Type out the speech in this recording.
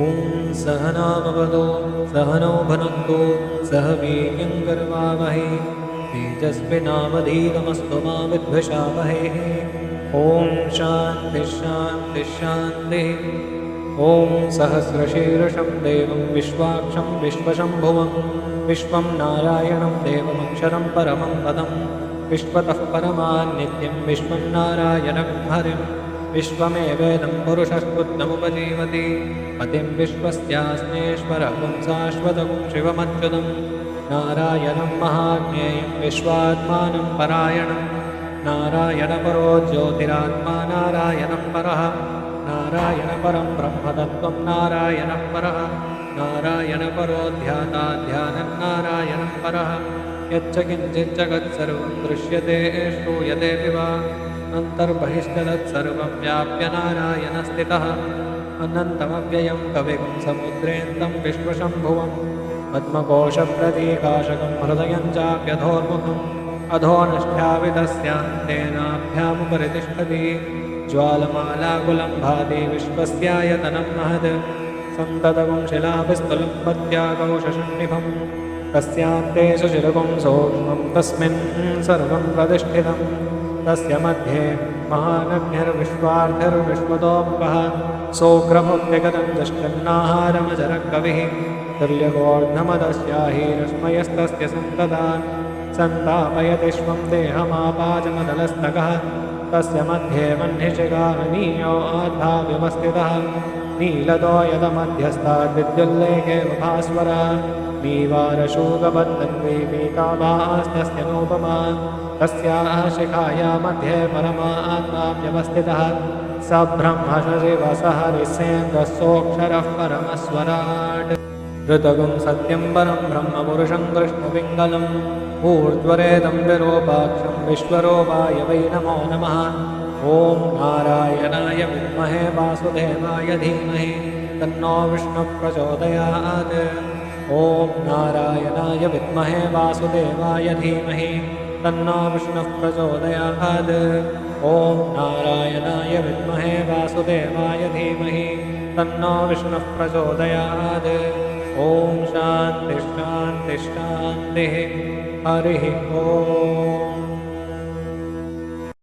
ॐ सहनाववतु सहनौ भुनक्तु सह वीर्यङ्करवावहै तेजस्विनावधीतमस्तु मा विद्विषावहै। ॐ शान्तिः शान्तिः शान्तिः। ॐ सहस्रशीर्षं देवं विश्वाक्षं विश्वशम्भुवं विश्वं नारायणं देवमक्षरं परमं पदं विश्वतः परमान्नित्यं विश्वं नारायणं हरिं विश्वमेवेदं पुरुषस्तुत्यमुपजीवति पतिं विश्वस्यास्नेश्वरं शाश्वतं शिवमच्युतं नारायणं महाज्ञेयं विश्वात्मानं परायणं नारायणपरो ज्योतिरात्मा नारायणं परः नारायणपरं ब्रह्मतत्त्वं नारायणः परः नारायणपरो ध्याता ध्यानं नारायणं परः यच्च किञ्चित् जगत्सर्वं दृश्यते श्रूयतेऽपि वा अन्तर्बहिष्टतत्सर्वं व्याप्य नारायणस्थितः अनन्तमव्ययं कविगुं समुद्रेन्तं विश्वशम्भुवं पद्मकोशप्रतीकाशकं हृदयं चाप्यधोर्मुखम् अधोनष्ट्यावितस्यान्तेनाभ्यामुपरि तिष्ठति ज्वालमालाकुलं भाति विश्वस्यायतनं महत् सन्ततगुं शिलाभिस्तुलं पत्याकौशषण्डिभं तस्यान्ते सुशिरगुं सूक्ष्मं तस्मिन् सर्वं प्रतिष्ठितं तस्य मध्ये महानग्निर्विश्वार्थिर्विश्वतोमुखः सोग्रभुक्तिगतं दष्टन्नाहारमजरकविः तुल्यगोर्धमदस्याहीरश्मयस्तस्य सन्तता सन्तापयतिष्वं देहमापाजमदलस्तकः तस्य मध्ये वह्निशिखानीयो आधा व्यवस्थितः नीलतो यदमध्यस्ताद्विद्युल्लेखे भास्वरा नीवारशूगबद्धन्वी पीताभास्तस्य नोपमा तस्याः शिखाया मध्ये परमात्मा व्यवस्थितः स ब्रह्मशिवसः हरिसेन्द्रस्सोऽक्षरः परमस्वराट् ऋतगुं सत्यं परं ब्रह्मपुरुषं कृष्णपिङ्गलम् ऊर्ध्वरेदं विरूपाक्षं विश्वरूपाय वै नमो नमः। ॐ नारायणाय विद्महे वासुदेवाय धीमहि तन्नो विष्णुः प्रचोदयात्। ॐ नारायणाय विद्महे वासुदेवाय धीमहि तन्नो विष्णुः प्रचोदयात्। ॐ नारायणाय विद्महे वासुदेवाय धीमहि तन्नो विष्णुः प्रचोदयात्। ॐ शान्तिः शान्तिः शान्तिः। हरिः ॐ।